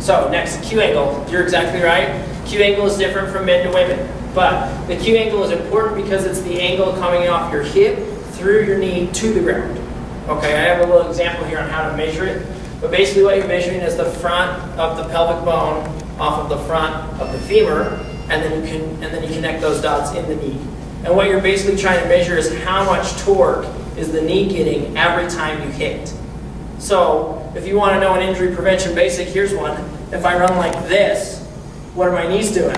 So next, Q angle. You're exactly right. Q angle is different from men to women. But the Q angle is important because it's the angle coming off your hip through your knee to the ground. Okay, I have a little example here on how to measure it. But basically what you're measuring is the front of the pelvic bone off of the front of the femur, and then you connect those dots in the knee. And what you're basically trying to measure is how much torque is the knee getting every time you hit. So if you want to know an injury prevention basic, here's one. If I run like this, what are my knees doing?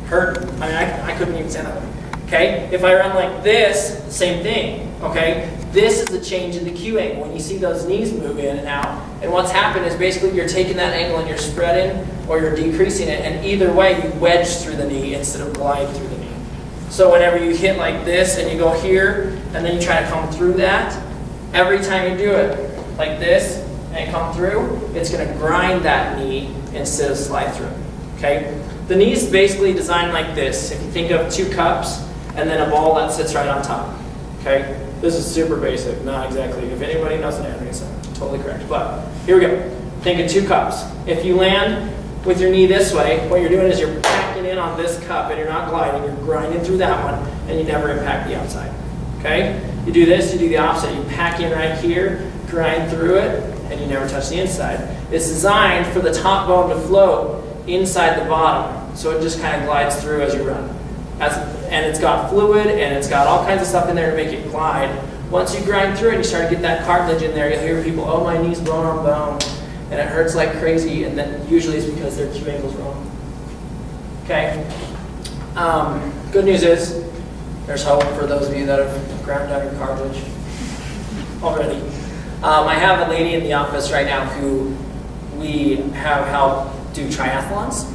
Hurt. I mean, I couldn't even stand that way. Okay? If I run like this, same thing. Okay? This is a change in the Q angle when you see those knees move in and out. And what's happened is basically you're taking that angle and you're spreading or you're decreasing it, and either way you wedge through the knee instead of glide through the knee. So whenever you hit like this and you go here and then you try to come through that, every time you do it like this and come through, it's going to grind that knee instead of slide through. Okay? The knee is basically designed like this. If you think of 2 cups and then a ball that sits right on top. Okay? This is super basic, not exactly. If anybody knows anatomy, it's totally correct. But here we go. Think of 2 cups. If you land with your knee this way, what you're doing is you're packing in on this cup and you're not gliding, you're grinding through that one, and you never impact the outside. Okay? You do this, you do the opposite. You pack in right here, grind through it, and you never touch the inside. It's designed for the top bone to float inside the bottom, so it just kind of glides through as you run. And it's got fluid, and it's got all kinds of stuff in there to make it glide. Once you grind through it and you start to get that cartilage in there, you'll hear people, oh, my knee's bone on bone, and it hurts like crazy, and then usually it's because their Q angle's wrong. Okay? Good news is, there's hope for those of you that have ground down your cartilage already. I have a lady in the office right now who we have helped do triathlons,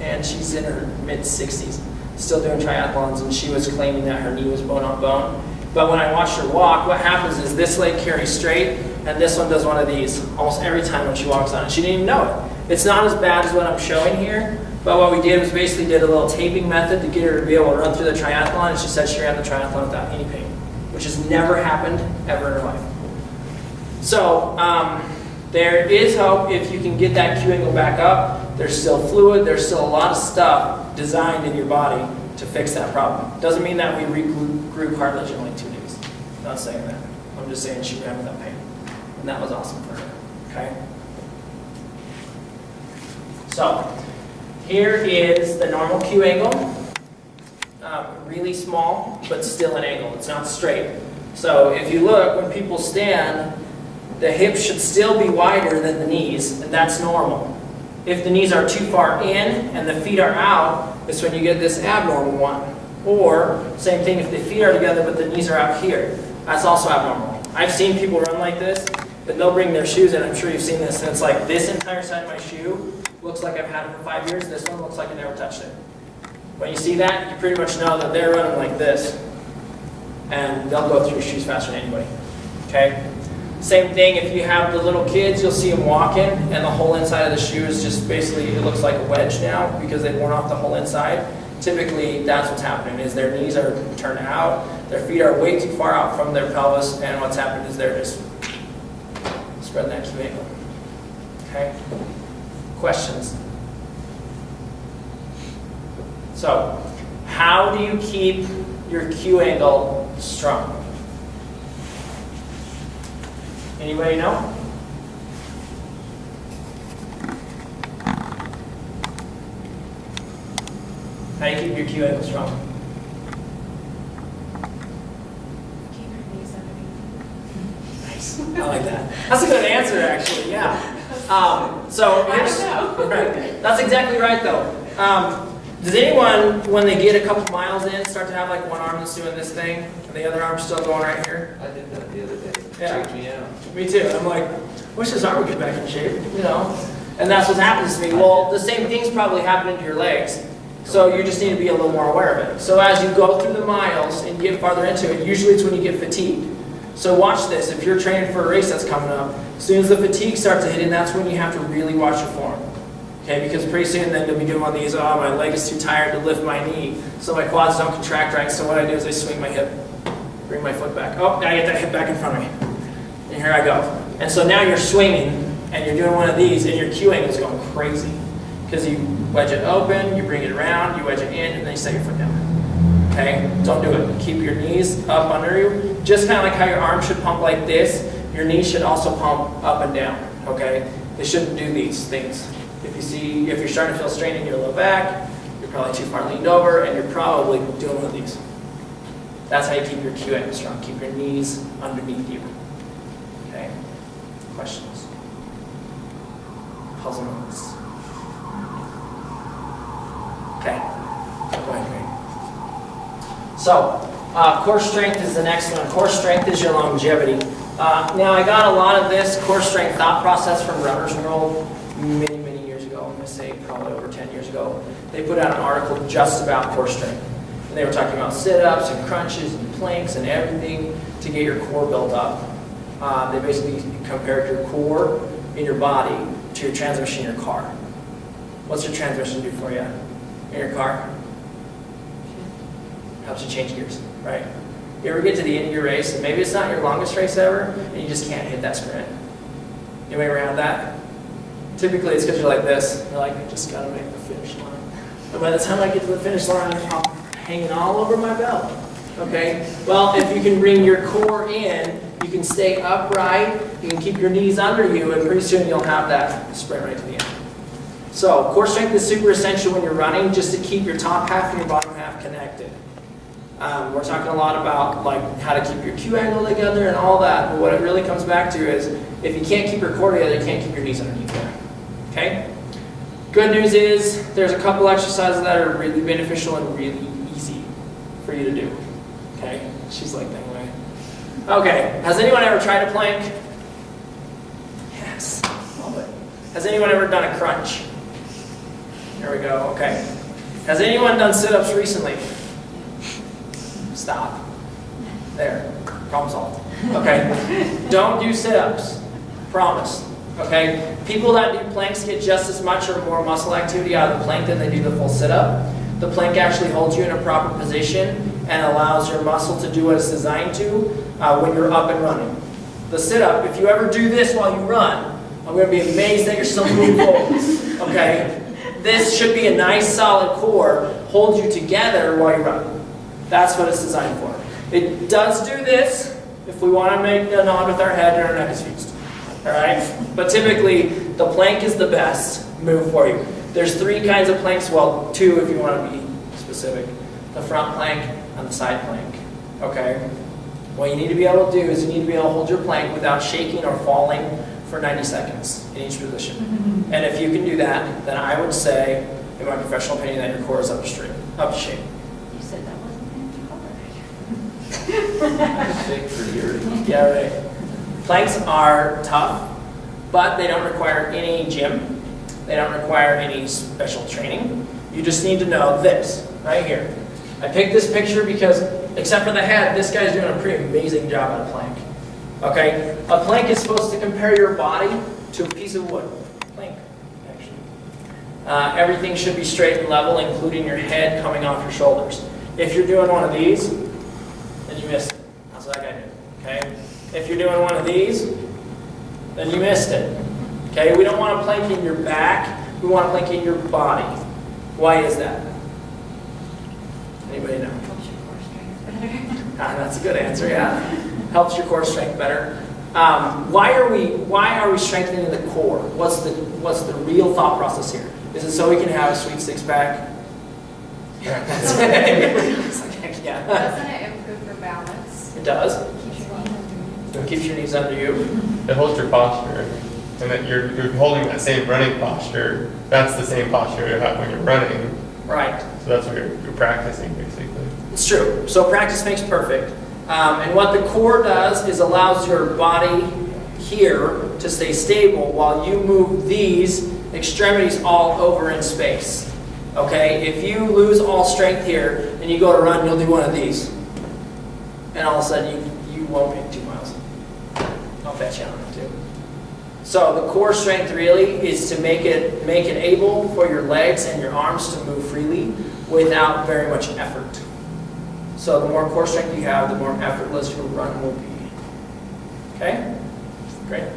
and she's in her mid-60s, still doing triathlons, and she was claiming that her knee was bone on bone. But when I watched her walk, what happens is this leg carries straight, and this one does one of these almost every time when she walks on it. She didn't even know it. It's not as bad as what I'm showing here, but what we did was basically did a little taping method to get her to be able to run through the triathlon, and she said she ran the triathlon without any pain, which has never happened ever in her life. So there is hope if you can get that Q angle back up. There's still fluid, there's still a lot of stuff designed in your body to fix that problem. Doesn't mean that we regrew cartilage in like 2 days. I'm not saying that. I'm just saying she ran without pain. And that was awesome for her. Okay? So, here is the normal Q angle. Really small, but still an angle. It's not straight. So if you look, when people stand, the hips should still be wider than the knees, and that's normal. If the knees are too far in and the feet are out, it's when you get this abnormal one. Or, same thing, if the feet are together but the knees are out here, that's also abnormal. I've seen people run like this, but they'll bring their shoes in. I'm sure you've seen this, and it's like this entire side of my shoe looks like I've had it for 5 years. This one looks like I never touched it. When you see that, you pretty much know that they're running like this, and they'll go through shoes faster than anybody. Okay? Same thing, if you have the little kids, you'll see them walking, and the whole inside of the shoe is just basically, it looks like a wedge now because they've worn off the whole inside. Typically, that's what's happening, is their knees are turned out, their feet are way too far out from their pelvis, and what's happened is they're just spreading that Q angle. Okay? Questions? So, how do you keep your Q angle strong? Anybody know? How do you keep your Q angle strong? Keep your knees underneath. Nice. I like that. That's a good answer, actually. Yeah. So here's, right. That's exactly right, though. Does anyone, when they get a couple miles in, start to have like one arm that's doing this thing, and the other arm's still going right here? I did that the other day. Yeah. Freaked me out. Me too. I'm like, wish this arm would get back in shape, you know? And that's what happens to me. Well, the same thing's probably happening to your legs. So you just need to be a little more aware of it. So as you go through the miles and get farther into it, usually it's when you get fatigued. So watch this. If you're training for a race that's coming up, as soon as the fatigue starts to hit in, that's when you have to really watch your form. Okay, because pretty soon then you'll be doing one of these, oh, my leg is too tired to lift my knee, so my quads don't contract right, so what I do is I swing my hip, bring my foot back. Oh, now I get that hip back in front of me. And here I go. And so now you're swinging and you're doing one of these, and your Q angle is going crazy. Because you wedge it open, you bring it around, you wedge it in, and then you set your foot down. Okay? Don't do it. Keep your knees up under you. Just kind of like how your arms should pump like this, your knees should also pump up and down. Okay? They shouldn't do these things. If you're starting to feel strain in your low back, you're probably too far leaned over, and you're probably doing one of these. That's how you keep your Q angle strong. Keep your knees underneath you. Okay? Questions? Puzzle moments? Okay. Go ahead. So, core strength is the next one. Core strength is your longevity. Now, I got a lot of this core strength thought process from Runner's World many, many years ago. I'm going to say probably over 10 years ago. They put out an article just about core strength. And they were talking about sit-ups and crunches and planks and everything to get your core built up. They basically compared your core in your body to your transmission in your car. What's your transmission do for you in your car? Helps you change gears, right? You ever get to the end of your race, and maybe it's not your longest race ever, and you just can't hit that sprint? Anybody ever had that? Typically, it's because you're like this. You're like, I just got to make the finish line. And by the time I get to the finish line, I'm hanging all over my belt. Okay? Well, if you can bring your core in, you can stay upright, you can keep your knees under you, and pretty soon you'll have that sprint right to the end. So, core strength is super essential when you're running, just to keep your top half and your bottom half connected. We're talking a lot about like how to keep your Q angle together and all that, but what it really comes back to is if you can't keep your core together, you can't keep your knees underneath you. Okay? Good news is there's a couple exercises that are really beneficial and really easy for you to do. Okay? She's like that way. Okay, has anyone ever tried a plank? Yes. Love it. Has anyone ever done a crunch? There we go, okay. Has anyone done sit-ups recently? Stop. There. Problem solved. Okay. Don't do sit-ups. Promise. Okay. People that do planks get just as much or more muscle activity out of the plank than they do the full sit-up. The plank actually holds you in a proper position and allows your muscle to do what it's designed to when you're up and running. The sit-up, if you ever do this while you run, I'm going to be amazed that you're still moving forward. Okay. This should be a nice solid core, hold you together while you run. That's what it's designed for. It does do this if we want to make a nod with our head and our neck is fused. Alright? But typically, the plank is the best move for you. There's 3 kinds of planks, well, 2 if you want to be specific. The front plank and the side plank. Okay? What you need to be able to do is you need to be able to hold your plank without shaking or falling for 90 seconds in each position. And if you can do that, then I would say, in my professional opinion, that your core is up to shape. You said that wasn't in the color. Yeah, right. Planks are tough, but they don't require any gym. They don't require any special training. You just need to know this, right here. I picked this picture because, except for the head, this guy's doing a pretty amazing job at a plank. Okay? A plank is supposed to compare your body to a piece of wood. Plank, actually. Everything should be straight and level, including your head coming off your shoulders. If you're doing one of these, then you missed it. That's what that guy did. Okay? If you're doing one of these, then you missed it. Okay? We don't want a plank in your back. We want a plank in your body. Why is that? Anybody know? Helps your core strength better. That's a good answer, yeah. Helps your core strength better. Why are we strengthening the core? What's the real thought process here? Is it so we can have a sweet six-pack? Yeah. Yeah. Doesn't it improve your balance? It does. Keeps your knees under you. It keeps your knees under you. It holds your posture, and that you're holding that same running posture. That's the same posture you have when you're running. Right. So that's what you're practicing, basically. It's true. So practice makes perfect. And what the core does is allows your body here to stay stable while you move these extremities all over in space. Okay? If you lose all strength here and you go to run, you'll do one of these. And all of a sudden you won't make 2 miles. I'll bet you on it too. So the core strength really is to make it able for your legs and your arms to move freely without very much effort. So the more core strength you have, the more effortless your run will be. Okay? Great.